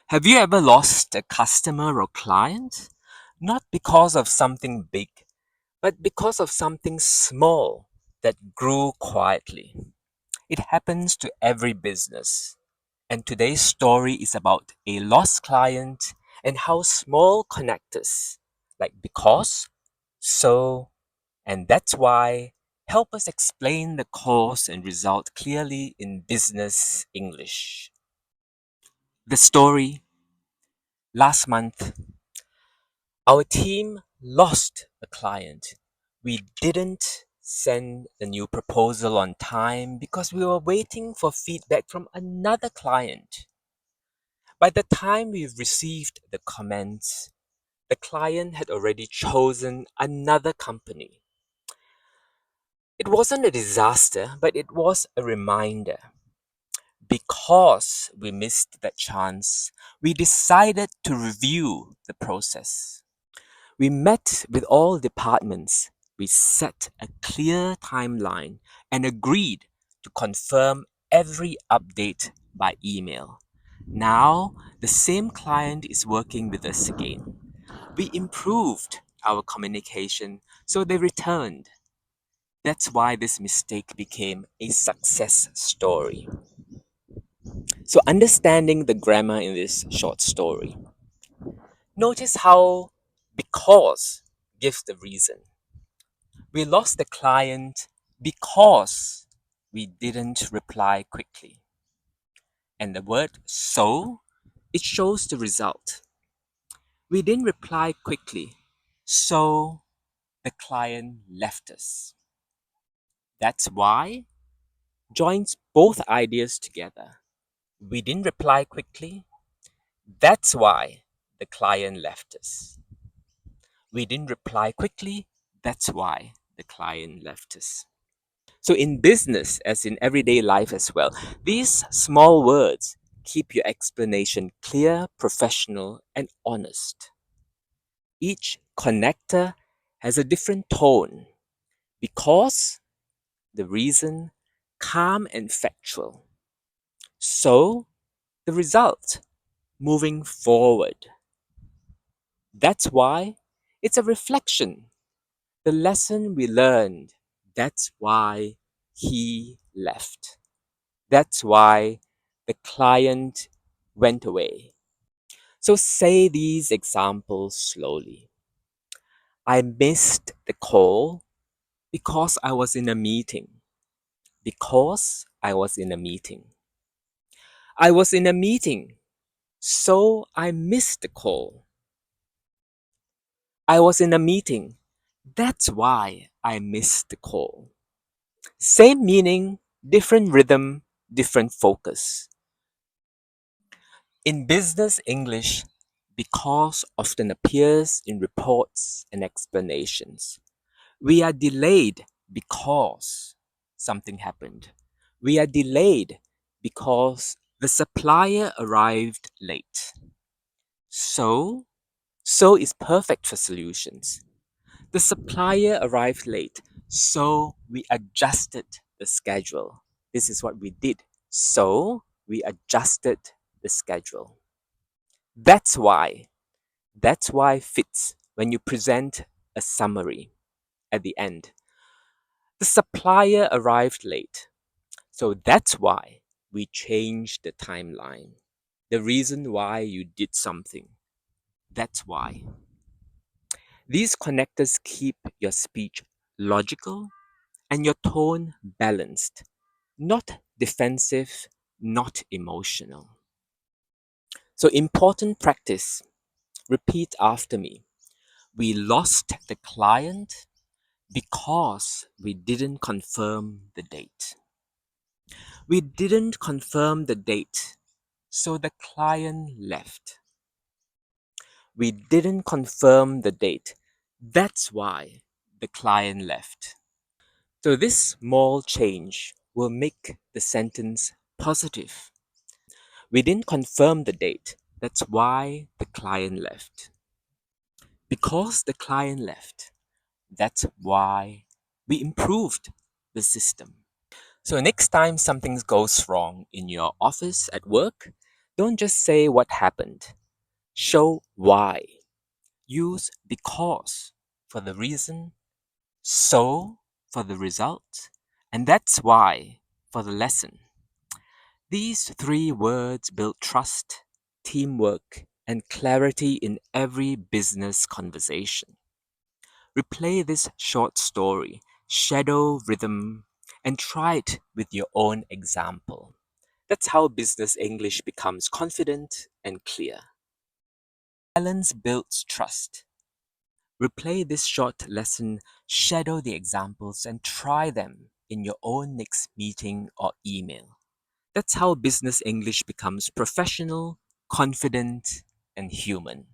Have you ever lost a customer or client? Not because of something big, but because of something small that grew quietly. It happens to every business. And today's story is about a lost client and how small connectors, like because, so, and that's why, help us explain the cause and result clearly in business English. The story: last month, our team lost a client. We didn't send the new proposal on time because we were waiting for feedback from another client. By the time we received the comments, the client had already chosen another company. It wasn't a disaster, but it was a reminder. Because we missed that chance, we decided to review the process. We met with all departments. We set a clear timeline and agreed to confirm every update by email. Now, the same client is working with us again. We improved our communication, so they returned. That's why this mistake became a success story. So, understanding the grammar in this short story, notice how because gives the reason. We lost the client because we didn't reply quickly. And the word so, it shows the result. We didn't reply quickly, so the client left us. That's why joins both ideas together. We didn't reply quickly, that's why the client left us. We didn't reply quickly, that's why the client left us. So, in business, as in everyday life as well, these small words keep your explanation clear, professional, and honest. Each connector has a different tone because the reason, calm and factual. So, the result, moving forward. That's why it's a reflection. The lesson we learned, that's why he left. That's why the client went away. So say these examples slowly. I missed the call because I was in a meeting. Because I was in a meeting. I was in a meeting, so I missed the call. I was in a meeting. That's why I missed the call. Same meaning, different rhythm, different focus. In business English, because often appears in reports and explanations. We are delayed because something happened. We are delayed because the supplier arrived late. So, so is perfect for solutions. The supplier arrived late, so we adjusted the schedule. This is what we did. So, we adjusted the schedule. That's why. That's why fits when you present a summary at the end. The supplier arrived late, so that's why we changed the timeline. The reason why you did something. That's why. These connectors keep your speech logical and your tone balanced, not defensive, not emotional. So, important practice. Repeat after me. We lost the client because we didn't confirm the date. We didn't confirm the date, so the client left. We didn't confirm the date. That's why the client left. So, this small change will make the sentence positive. We didn't confirm the date. That's why the client left. Because the client left, that's why we improved the system. So, next time something goes wrong in your office at work, Don't just say what happened. Show why. Use because for the reason, so for the result, and that's why for the lesson. These three words build trust, teamwork, and clarity in every business conversation. Replay this short story, shadow rhythm, and try it with your own example. That's how business English becomes confident and clear. Balance builds trust. Replay this short lesson, shadow the examples, and try them in your own next meeting or email. That's how business English becomes professional, confident, and human.